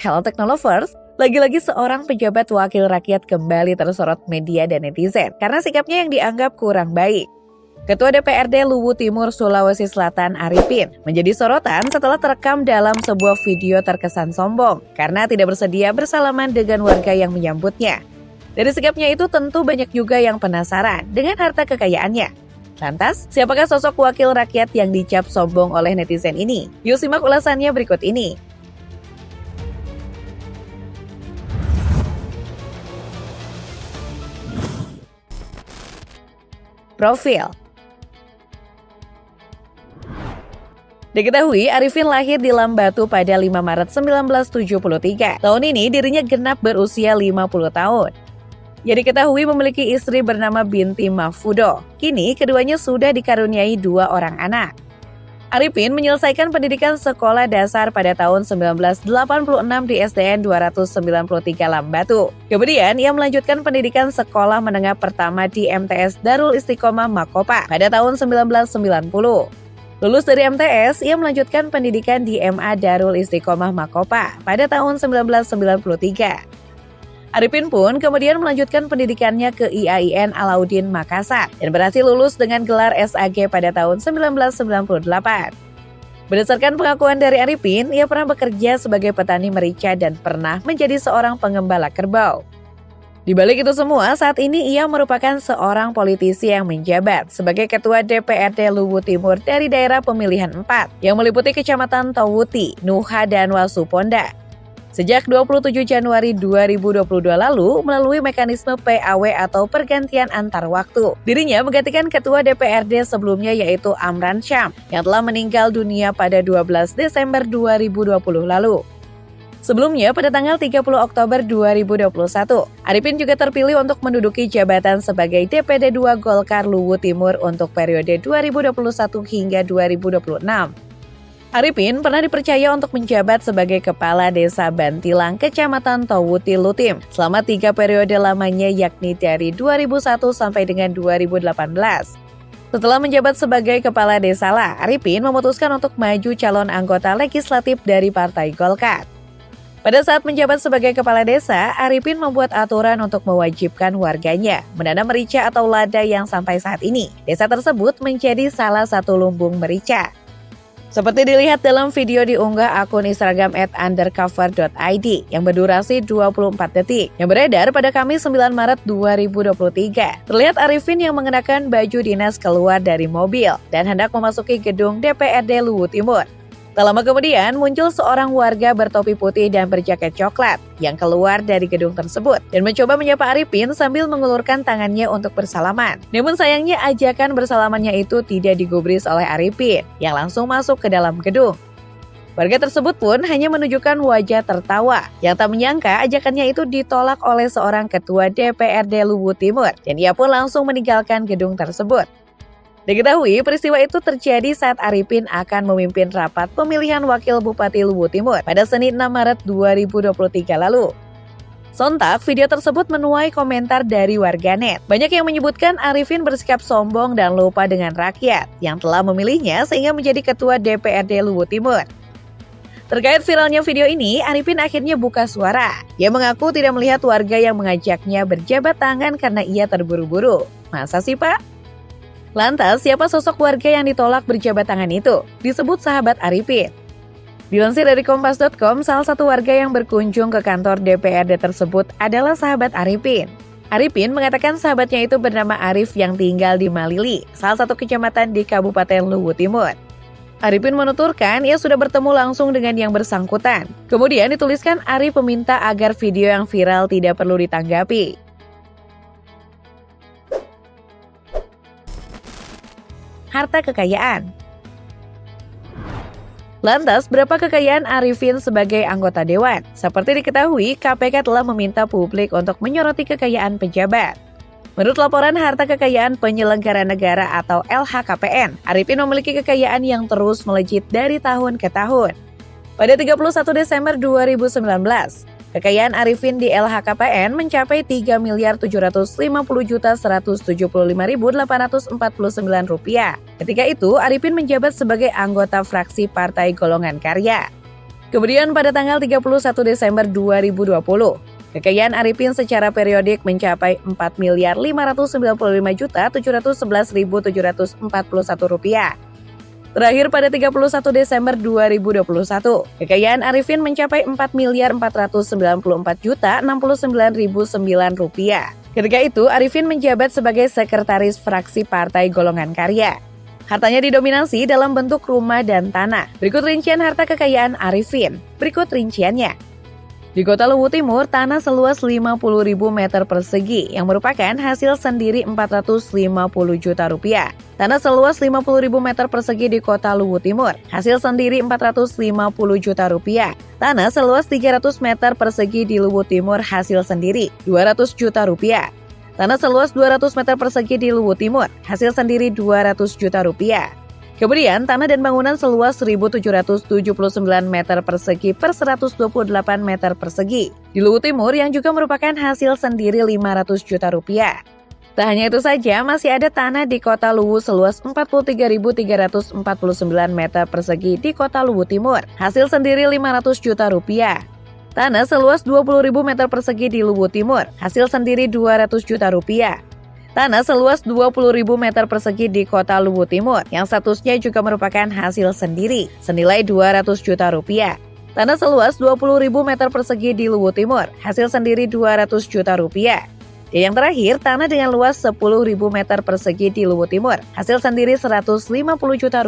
Hello Technolovers, lagi-lagi seorang pejabat wakil rakyat kembali tersorot media dan netizen karena sikapnya yang dianggap kurang baik. Ketua DPRD Luwu Timur Sulawesi Selatan Arifin menjadi sorotan setelah terekam dalam sebuah video terkesan sombong karena tidak bersedia bersalaman dengan warga yang menyambutnya. Dari sikapnya itu tentu banyak juga yang penasaran dengan harta kekayaannya. Lantas, siapakah sosok wakil rakyat yang dicap sombong oleh netizen ini? Yuk simak ulasannya berikut ini. Profil. Diketahui Arifin lahir di Lambatu pada 5 Maret 1973. Tahun ini dirinya genap berusia 50 tahun. Ia diketahui memiliki istri bernama Binti Mahfudo. Kini keduanya sudah dikaruniai 2 orang anak. Arifin menyelesaikan pendidikan sekolah dasar pada tahun 1986 di SDN 293 Lambatu. Kemudian ia melanjutkan pendidikan sekolah menengah pertama di MTS Darul Istiqomah Makopa pada tahun 1990. Lulus dari MTS, ia melanjutkan pendidikan di MA Darul Istiqomah Makopa pada tahun 1993. Arifin pun kemudian melanjutkan pendidikannya ke IAIN Alauddin Makassar dan berhasil lulus dengan gelar SAG pada tahun 1998. Berdasarkan pengakuan dari Arifin, ia pernah bekerja sebagai petani merica dan pernah menjadi seorang pengembala kerbau. Di balik itu semua, saat ini ia merupakan seorang politisi yang menjabat sebagai Ketua DPRD Luwu Timur dari daerah pemilihan 4 yang meliputi Kecamatan Towuti, Nuha, dan Wasuponda. Sejak 27 Januari 2022 lalu, melalui mekanisme PAW atau pergantian antar waktu, dirinya menggantikan Ketua DPRD sebelumnya yaitu Amran Syam yang telah meninggal dunia pada 12 Desember 2020 lalu. Sebelumnya, pada tanggal 30 Oktober 2021, Arifin juga terpilih untuk menduduki jabatan sebagai DPD 2 Golkar Luwu Timur untuk periode 2021 hingga 2026. Arifin pernah dipercaya untuk menjabat sebagai Kepala Desa Bantilang, Kecamatan Towuti Lutim selama 3 periode lamanya yakni dari 2001 sampai dengan 2018. Setelah menjabat sebagai Kepala Desa lah, Arifin memutuskan untuk maju calon anggota legislatif dari Partai Golkar. Pada saat menjabat sebagai Kepala Desa, Arifin membuat aturan untuk mewajibkan warganya menanam merica atau lada yang sampai saat ini desa tersebut menjadi salah satu lumbung merica. Seperti dilihat dalam video diunggah akun Instagram @undercover.id yang berdurasi 24 detik yang beredar pada Kamis 9 Maret 2023. Terlihat Arifin yang mengenakan baju dinas keluar dari mobil dan hendak memasuki gedung DPRD Luwu Timur. Tak lama kemudian muncul seorang warga bertopi putih dan berjaket coklat yang keluar dari gedung tersebut dan mencoba menyapa Arifin sambil mengulurkan tangannya untuk bersalaman. Namun sayangnya ajakan bersalamannya itu tidak digubris oleh Arifin yang langsung masuk ke dalam gedung. Warga tersebut pun hanya menunjukkan wajah tertawa yang tak menyangka ajakannya itu ditolak oleh seorang Ketua DPRD Luwu Timur dan ia pun langsung meninggalkan gedung tersebut. Diketahui peristiwa itu terjadi saat Arifin akan memimpin rapat pemilihan Wakil Bupati Luwu Timur pada Senin 6 Maret 2023 lalu. Sontak, video tersebut menuai komentar dari warganet. Banyak yang menyebutkan Arifin bersikap sombong dan lupa dengan rakyat yang telah memilihnya sehingga menjadi Ketua DPRD Luwu Timur. Terkait viralnya video ini, Arifin akhirnya buka suara. Ia mengaku tidak melihat warga yang mengajaknya berjabat tangan karena ia terburu-buru. Masa sih, Pak? Lantas, siapa sosok warga yang ditolak berjabat tangan itu? Disebut sahabat Arifin. Dilansir dari Kompas.com, salah satu warga yang berkunjung ke kantor DPRD tersebut adalah sahabat Arifin. Arifin mengatakan sahabatnya itu bernama Arif yang tinggal di Malili, salah satu kecamatan di Kabupaten Luwu Timur. Arifin menuturkan ia sudah bertemu langsung dengan yang bersangkutan. Kemudian dituliskan Arif meminta agar video yang viral tidak perlu ditanggapi. Harta kekayaan. Lantas, berapa kekayaan Arifin sebagai anggota dewan? Seperti diketahui, KPK telah meminta publik untuk menyoroti kekayaan pejabat. Menurut laporan harta kekayaan penyelenggara negara atau LHKPN, Arifin memiliki kekayaan yang terus melejit dari tahun ke tahun. Pada 31 Desember 2019, kekayaan Arifin di LHKPN mencapai Rp3.750.175.849. Ketika itu, Arifin menjabat sebagai anggota fraksi Partai Golongan Karya. Kemudian pada tanggal 31 Desember 2020, kekayaan Arifin secara periodik mencapai Rp4.559.711.741. Terakhir pada 31 Desember 2021, kekayaan Arifin mencapai Rp4.494.069.009. Ketika itu, Arifin menjabat sebagai sekretaris fraksi Partai Golongan Karya. Hartanya didominasi dalam bentuk rumah dan tanah. Berikut rincian harta kekayaan Arifin. Berikut rinciannya. Di Kota Luwu Timur, tanah seluas 50.000 meter persegi yang merupakan hasil sendiri Rp450 juta. Tanah seluas 50.000 meter persegi di Kota Luwu Timur, hasil sendiri Rp450 juta. Tanah seluas 300 meter persegi di Luwu Timur, hasil sendiri Rp200 juta. Tanah seluas 200 meter persegi di Luwu Timur, hasil sendiri Rp200 juta. Kemudian, tanah dan bangunan seluas 1.779 meter persegi per 128 meter persegi di Luwu Timur yang juga merupakan hasil sendiri Rp500 juta. Tak hanya itu saja, masih ada tanah di Kota Luwu seluas 43.349 meter persegi di Kota Luwu Timur, hasil sendiri Rp500 juta. Tanah seluas 20.000 meter persegi di Luwu Timur, hasil sendiri Rp200 juta. Tanah seluas 20.000 meter persegi di Kota Luwu Timur, yang statusnya juga merupakan hasil sendiri, senilai Rp200 juta. Tanah seluas 20.000 meter persegi di Luwu Timur, hasil sendiri Rp200 juta. Dan yang terakhir, tanah dengan luas 10.000 meter persegi di Luwu Timur, hasil sendiri Rp150 juta.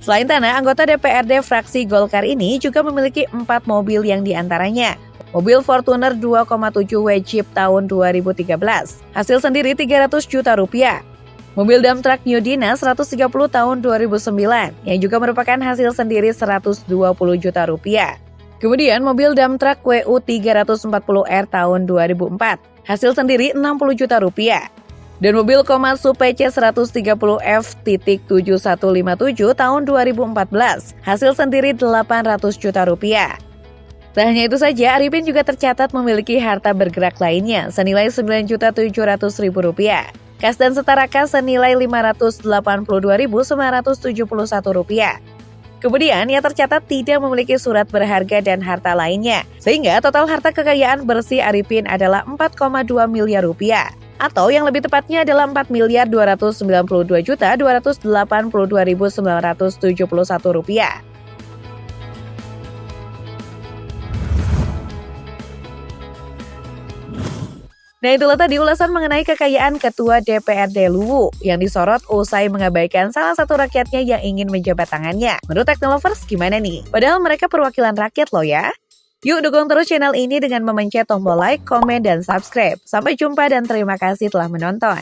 Selain tanah, anggota DPRD fraksi Golkar ini juga memiliki 4 mobil yang diantaranya mobil Fortuner 2,7 W Jeep tahun 2013, hasil sendiri Rp300 juta. Mobil dump truck New Dina 130 tahun 2009, yang juga merupakan hasil sendiri Rp120 juta. Kemudian mobil dump truck WU 340R tahun 2004, hasil sendiri Rp60 juta. Dan mobil Komatsu PC 130F.7157 tahun 2014, hasil sendiri Rp800 juta. Tak hanya itu saja, Arifin juga tercatat memiliki harta bergerak lainnya senilai Rp9.700.000, kas dan setara kas senilai Rp582.971. Kemudian, ia tercatat tidak memiliki surat berharga dan harta lainnya, sehingga total harta kekayaan bersih Arifin adalah Rp4,2 miliar, atau yang lebih tepatnya adalah Rp4.292.282.971. Nah, itulah tadi ulasan mengenai kekayaan Ketua DPRD Luwu yang disorot usai mengabaikan salah satu rakyatnya yang ingin menjabat tangannya. Menurut Teknolovers gimana nih? Padahal mereka perwakilan rakyat loh ya. Yuk dukung terus channel ini dengan memencet tombol like, komen, dan subscribe. Sampai jumpa dan terima kasih telah menonton.